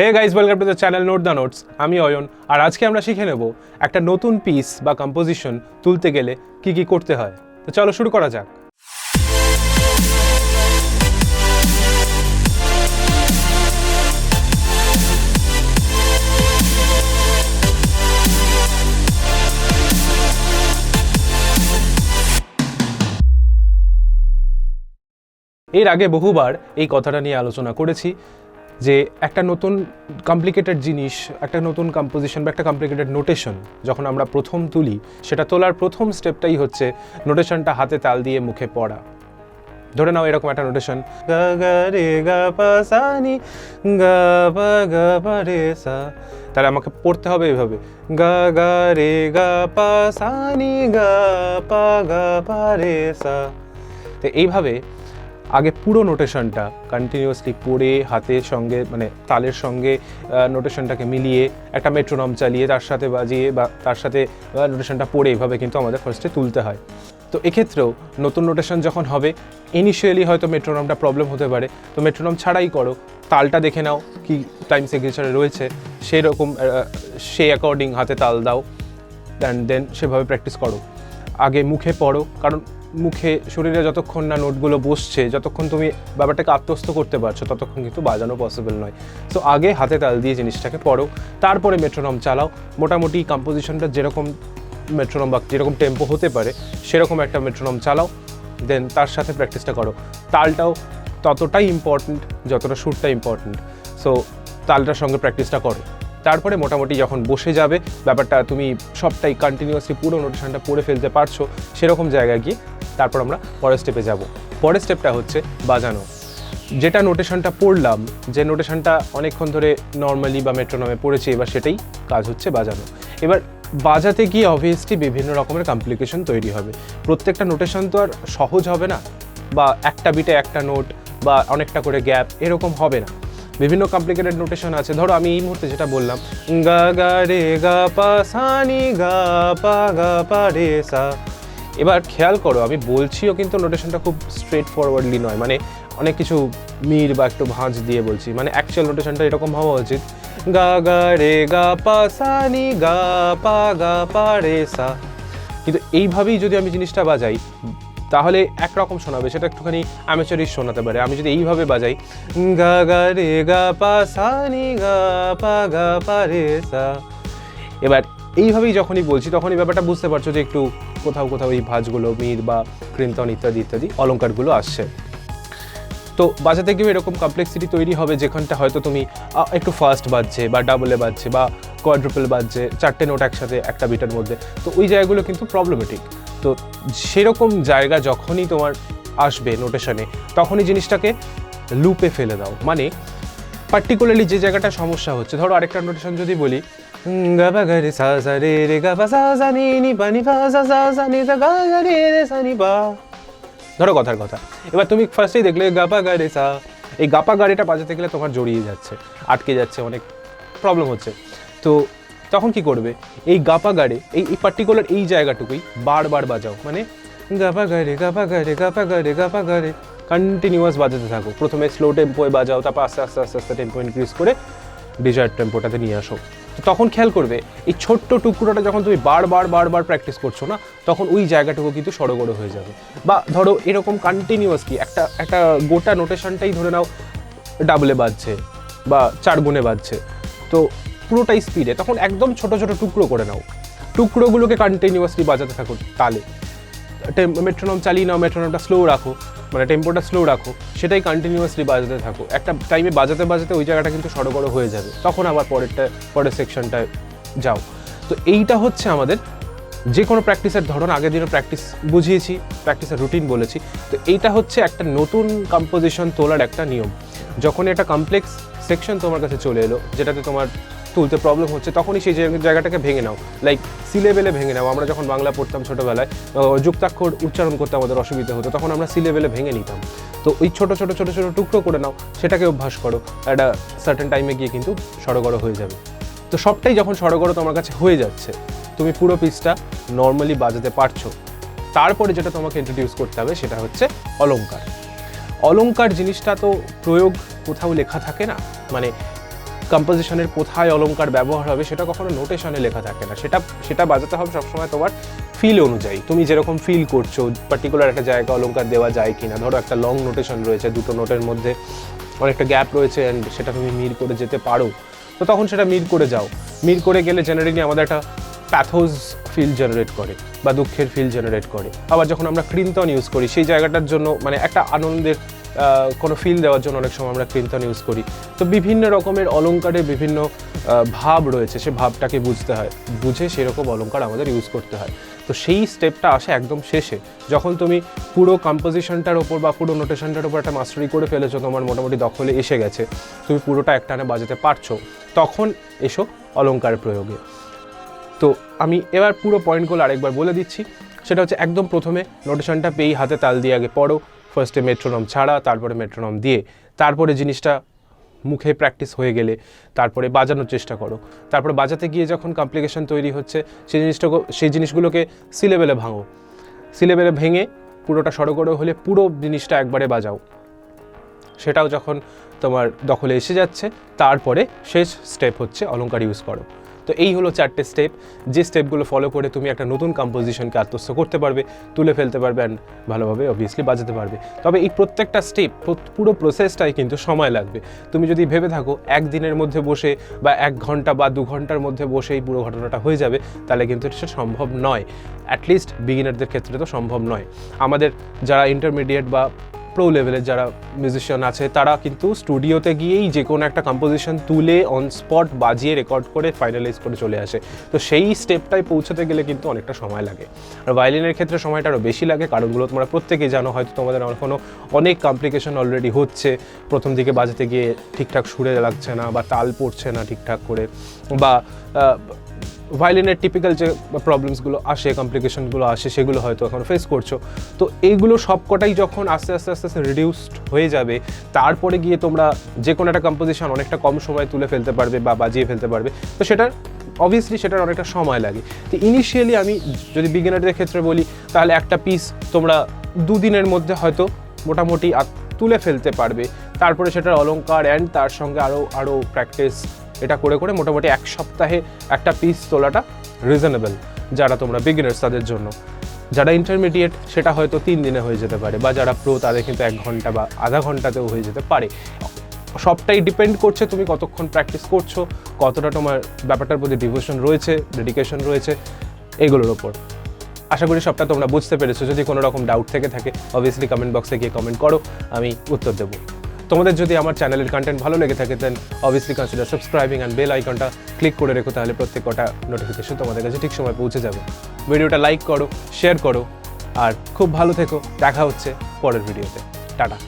Hey guys, welcome to the channel note the notes. আমি অয়ন, আর আজকে আমরা শিখে নেব একটা নতুন পিস বা কম্পোজিশন তুলতে গেলে কি কি করতে হয়। তো চলো শুরু করা যাক। এর আগে বহুবার এই কথাটা নিয়ে আলোচনা করেছি যে একটা নতুন কমপ্লিকেটেড জিনিস, একটা নতুন কম্পোজিশন বা একটা কমপ্লিকেটেড নোটেশন যখন আমরা প্রথম তুলি, সেটা তোলার প্রথম স্টেপটাই হচ্ছে নোটেশনটা হাতে তাল দিয়ে মুখে পড়া। ধরে নাও এরকম একটা নোটেশন, গা গা রে গা পা সা নি গা পা গা পা রে সা, তাহলে আমাকে পড়তে হবে এইভাবে, গা গা রে গা পা সা নি গা পা গা পা রে সা। তো এইভাবে আগে পুরো নোটেশনটা কন্টিনিউয়াসলি পড়ে হাতের সঙ্গে মানে তালের সঙ্গে নোটেশনটাকে মিলিয়ে একটা মেট্রোনম চালিয়ে তার সাথে বাজিয়ে বা তার সাথে নোটেশনটা পড়ে এইভাবে কিন্তু আমাদের ফার্স্টে তুলতে হয়। তো এক্ষেত্রেও নতুন নোটেশন যখন হবে, ইনিশিয়ালি হয়তো মেট্রোনমটা প্রবলেম হতে পারে, তো মেট্রোনম ছাড়াই করো, তালটা দেখে নাও কি টাইম সিগনেচারে রয়েছে, সেই রকম সেই অ্যাকর্ডিং হাতে তাল দাও অ্যান্ড দেন সেভাবে প্র্যাকটিস করো। আগে মুখে পড়ো, কারণ মুখে শরীরে যতক্ষণ না নোটগুলো বসছে, যতক্ষণ তুমি ব্যাপারটাকে আত্মস্থ করতে পারছো, ততক্ষণ কিন্তু বাজানো পসিবল নয়। সো আগে হাতে তাল দিয়ে জিনিসটাকে পড়ো, তারপরে মেট্রোনম চালাও। মোটামুটি কম্পোজিশনটা যেরকম মেট্রোনম বা যেরকম টেম্পো হতে পারে সেরকম একটা মেট্রোনম চালাও, দেন তার সাথে প্র্যাকটিসটা করো। তালটাও ততটাই ইম্পর্ট্যান্ট যতটা সুরটা ইম্পর্ট্যান্ট, সো তালটার সঙ্গে প্র্যাকটিসটা করো। তারপরে মোটামুটি যখন বসে যাবে ব্যাপারটা, তুমি সবটাই কন্টিনিউয়াসলি পুরো নোটেশনটা পড়ে ফেলতে পারছো, সেরকম জায়গায় গিয়ে তারপর আমরা পরের স্টেপে যাব। পরের স্টেপটা হচ্ছে বাজানো। যেটা নোটেশনটা পড়লাম, যে নোটেশনটা অনেকক্ষণ ধরে নর্মালি বা মেট্রোনমে পড়েছি, এবার সেটাই কাজ হচ্ছে বাজানো। এবার বাজাতে গিয়ে অবভিয়াসলি বিভিন্ন রকমের কমপ্লিকেশন তৈরি হবে। প্রত্যেকটা নোটেশন তো আর সহজ হবে না, বা একটা বিটে একটা নোট বা অনেকটা করে গ্যাপ এরকম হবে না। বিভিন্ন কমপ্লিকেটেড নোটেশন আছে। ধরো আমি এই মুহূর্তে যেটা বললাম, গা গা রে গা পা সা নি গা পা গা পা রে সা। এবার খেয়াল করো, আমি বলছিও কিন্তু নোটেশনটা খুব স্ট্রেট ফরওয়ার্ডলি নয়, মানে অনেক কিছু মির বা একটু ভাঁজ দিয়ে বলছি। মানে অ্যাকচুয়াল নোটেশনটা এরকম হওয়া উচিত, গা গা রে গা পা সা নি গা পা গা পা রে সা। কিন্তু এইভাবেই যদি আমি জিনিসটা বাজাই তাহলে একরকম শোনাবে, সেটা একটুখানি অ্যামেচারিশ শোনাতে পারে। আমি যদি এইভাবে বাজাই, গা গা রে গা পা সা নি গা পা গা পা রে সা, এবার এইভাবেই যখনই বলছি তখনই ব্যাপারটা বুঝতে পারছো যে একটু কোথাও কোথাও এই ভাঁজগুলো, মির বা কৃন্তন ইত্যাদি ইত্যাদি অলঙ্কারগুলো আসছে। তো বাজাতে গিয়ে এরকম কমপ্লেক্সিটি তৈরি হবে, যেখানটা হয়তো তুমি একটু ফাস্ট বাজছে বা ডাবলে বাজছে বা কোয়াড্রুপল বাজছে, চারটে নোট একসাথে একটা বিটের মধ্যে, তো ওই জায়গাগুলো কিন্তু প্রবলেমেটিক। তো সেরকম জায়গা যখনই তোমার আসবে নোটেশনে, তখনই জিনিসটাকে লুপে ফেলে দাও। মানে পার্টিকুলারলি যে জায়গাটা সমস্যা হচ্ছে, ধরো আরেকটা নোটেশন যদি বলি, গা পা গা রে সা সা রে রে গা পা সা সা নি নি পা নি পা সা সা সা নি সা গা গা রে রে সা নি পা। ধরো কথার কথা, এবার তুমি ফার্স্টেই দেখলে গা পা গা রে সা, এই গা পা গা রেটা বাজাতে গেলে তোমার জড়িয়ে যাচ্ছে, আটকে যাচ্ছে, অনেক প্রবলেম হচ্ছে। তো তখন কি করবে, এই গা পা গা রে এই পার্টিকুলার এই জায়গাটুকুই বারবার বাজাও। মানে গা পা গা রে গা পা গা রে গা পা গা রে গা পা গা রে, কন্টিনিউয়াস বাজাতে থাকো। প্রথমে স্লো টেম্পোয় বাজাও, তারপর আস্তে আস্তে আস্তে আস্তে টেম্পো ইনক্রিজ করে ডিজায়ার্ড টেম্পোটাতে নিয়ে আসো। তো তখন খেয়াল করবে এই ছোট্ট টুকরোটা যখন তুমি বারবার প্র্যাকটিস করছো না, তখন ওই জায়গাটুকু কিন্তু সড়গড় হয়ে যাবে। বা ধরো এরকম কন্টিনিউয়াসলি একটা গোটা নোটেশনটাই ধরে নাও ডাবলে বাজছে বা চার গুণে বাজছে, তো পুরোটাই স্পিডে, তখন একদম ছোট ছোট টুকরো করে নাও, টুকরোগুলোকে কন্টিনিউয়াসলি বাজাতে থাকো তালে। মেট্রোনম চালিয়ে নাও, মেট্রোনমটা স্লো রাখো, মানে টেম্পোটা স্লো রাখো, সেটাই কন্টিনিউয়াসলি বাজাতে থাকো। একটা টাইমে বাজাতে বাজাতে ওই জায়গাটা কিন্তু সড়গড় হয়ে যাবে, তখন আবার পরের সেকশনটায় যাও। তো এইটা হচ্ছে আমাদের যে কোনো প্র্যাকটিসের ধরন। আগের দিনও প্র্যাকটিস বুঝিয়েছি, প্র্যাকটিসের রুটিন বলেছি। তো এইটা হচ্ছে একটা নতুন কম্পোজিশন তোলার একটা নিয়ম। যখন একটা কমপ্লেক্স সেকশন তোমার কাছে চলে এলো, যেটাতে তোমার তুলতে প্রবলেম হচ্ছে, তখনই সেই জায়গাটাকে ভেঙে নাও। লাইক সি লেভেলে ভেঙে নাও। আমরা যখন বাংলা পড়তাম ছোটোবেলায়, যুক্তাক্ষর উচ্চারণ করতে আমাদের অসুবিধা হতো, তখন আমরা সি লেভেলে ভেঙে নিতাম। তো ওই ছোটো ছোটো ছোটো ছোটো টুকরো করে নাও, সেটাকে অভ্যাস করো, একটা সার্টেন টাইমে গিয়ে কিন্তু সড়গড় হয়ে যাবে। তো সবটাই যখন সড়গড় তোমার কাছে হয়ে যাচ্ছে, তুমি পুরো পিসটা নর্মালি বাজাতে পারছো, তারপরে যেটা তোমাকে ইন্ট্রোডিউস করতে হবে সেটা হচ্ছে অলঙ্কার। অলঙ্কার জিনিসটা তো প্রয়োগ কোথাও লেখা থাকে না, মানে কম্পোজিশনের কোথায় অলংকার ব্যবহার হবে সেটা কখনো নোটেশনে লেখা থাকে না, সেটা বাজাতে হবে সবসময় তোমার ফিল অনুযায়ী। তুমি যেরকম ফিল করছো পার্টিকুলার একটা জায়গা অলংকার দেওয়া যায় কিনা, ধরো একটা লং নোটেশন রয়েছে, দুটো নোটের মধ্যে অনেকটা গ্যাপ রয়েছে অ্যান্ড সেটা তুমি মিল করে যেতে পারো, তো তখন সেটা মিল করে যাও। মিল করে গেলে জেনারেলি আমাদের একটা প্যাথোজ ফিল জেনারেট করে বা দুঃখের ফিল জেনারেট করে। আবার যখন আমরা কৃন্তন ইউজ করি সেই জায়গাটার জন্য মানে একটা আনন্দের কোনো ফিল দেওয়ার জন্য অনেক সময় আমরা কৃন্তন ইউজ করি। তো বিভিন্ন রকমের অলংকারের বিভিন্ন ভাব রয়েছে, সে ভাবটাকে বুঝতে হয়, বুঝে সেরকম অলংকার আমাদের ইউজ করতে হয়। তো সেই স্টেপটা আসে একদম শেষে, যখন তুমি পুরো কম্পোজিশনটার ওপর বা পুরো নোটেশনটার ওপর একটা মাস্টারি করে ফেলেছো, তোমার মোটামুটি দখলে এসে গেছে, তুমি পুরোটা একটানে বাজাতে পারছো, তখন এসো অলংকার প্রয়োগে। তো আমি এবার পুরো পয়েন্টগুলো আরেকবার বলে দিচ্ছি। সেটা হচ্ছে একদম প্রথমে নোটেশনটা পেয়েই হাতে তাল দিয়ে আগে পড়ো, ফার্স্টে মেট্রোনম ছাড়া, তারপরে মেট্রোনম দিয়ে, তারপরে জিনিসটা মুখে প্র্যাকটিস হয়ে গেলে তারপরে বাজানোর চেষ্টা করো। তারপরে বাজাতে গিয়ে যখন কমপ্লিকেশন তৈরি হচ্ছে সেই জিনিসগুলোকে সি লেভেলে ভাঙো, সি লেভেলে ভেঙে পুরোটা সড়গড় হলে পুরো জিনিসটা একবারে বাজাও। সেটাও যখন তোমার দখলে এসে যাচ্ছে, তারপরে শেষ স্টেপ হচ্ছে অলংকার ইউজ করো। তো এই হলো 4টে স্টেপ, যে স্টেপগুলো ফলো করে তুমি একটা নতুন কম্পোজিশনকে আত্মস্থ করতে পারবে, তুলে ফেলতে পারবে অ্যান্ড ভালোভাবে অবভিয়াসলি বাজাতে পারবে। তবে এই প্রত্যেকটা স্টেপ, পুরো প্রসেসটাই কিন্তু সময় লাগবে। তুমি যদি ভেবে থাকো একদিনের মধ্যে বসে বা 1 ঘন্টা বা 2 ঘন্টার মধ্যে বসে এই পুরো ঘটনাটা হয়ে যাবে, তাহলে কিন্তু সেটা সম্ভব নয়। অ্যাটলিস্ট বিগিনারদের ক্ষেত্রে তো সম্ভব নয়। আমাদের যারা ইন্টারমিডিয়েট বা প্রো লেভেলের যারা মিউজিশিয়ান আছে, তারা কিন্তু স্টুডিওতে গিয়েই যে কোনো একটা কম্পোজিশন তুলে অন স্পট বাজিয়ে রেকর্ড করে ফাইনালাইজ করে চলে আসে। তো সেই স্টেপটায় পৌঁছাতে গেলে কিন্তু অনেকটা সময় লাগে। আর ভায়োলিনের ক্ষেত্রে সময়টা আরও বেশি লাগে, কারণগুলো তোমরা প্রত্যেকেই জানো, হয়তো তোমাদের এখনও অনেক কমপ্লিকেশন অলরেডি হচ্ছে, প্রথম দিকে বাজাতে গিয়ে ঠিকঠাক সুরে লাগছে না বা তাল পড়ছে না ঠিকঠাক করে, বা ভায়োলিনের টিপিক্যাল যে প্রবলেমসগুলো আসে, কমপ্লিকেশনগুলো আসে, সেগুলো হয়তো এখন ফেস করছো। তো এইগুলো সবকটাই যখন আস্তে আস্তে আস্তে আস্তে রিডিউসড হয়ে যাবে, তারপরে গিয়ে তোমরা যে কোনো একটা কম্পোজিশন অনেকটা কম সময় তুলে ফেলতে পারবে বা বাজিয়ে ফেলতে পারবে। তো সেটার অবভিয়াসলি সেটার অনেকটা সময় লাগে। তো ইনিশিয়ালি আমি যদি বিগিনারদের ক্ষেত্রে বলি, তাহলে একটা পিস তোমরা 2 দিনের মধ্যে হয়তো মোটামুটি তুলে ফেলতে পারবে। তারপরে সেটার অলংকার অ্যান্ড তার সঙ্গে আরও প্র্যাকটিস এটা করে করে মোটামুটি 1 সপ্তাহে একটা পিস তোলাটা রিজনেবল যারা তোমরা বিগিনার্স তাদের জন্য। যারা ইন্টারমিডিয়েট সেটা হয়তো 3 দিনে হয়ে যেতে পারে, বা যারা প্রো তাদের কিন্তু 1 ঘন্টা বা আধা ঘন্টাতেও হয়ে যেতে পারে। সবটাই ডিপেন্ড করছে তুমি কতক্ষণ প্র্যাকটিস করছো, কতটা তোমার ব্যাপারটার প্রতি ডিভোশন রয়েছে, ডেডিকেশন রয়েছে, এগুলোর ওপর। আশা করি সবটা তোমরা বুঝতে পেরেছো। যদি কোনো রকম ডাউট থেকে থাকে অবভিয়াসলি কমেন্ট বক্সে গিয়ে কমেন্ট করো, আমি উত্তর দেবো। তোমাদের যদি আমার চ্যানেলের কন্টেন্ট ভালো লেগে থাকে then obviously consider subscribing and bell আইকনটা ক্লিক করে রেখো, তাহলে প্রত্যেক কটা নোটিফিকেশন তোমাদের কাছে ঠিক সময় পৌঁছে যাবে। ভিডিওটা লাইক করো, শেয়ার করো, আর খুব ভালো থেকো। দেখা হচ্ছে পরের ভিডিওতে। টাটা।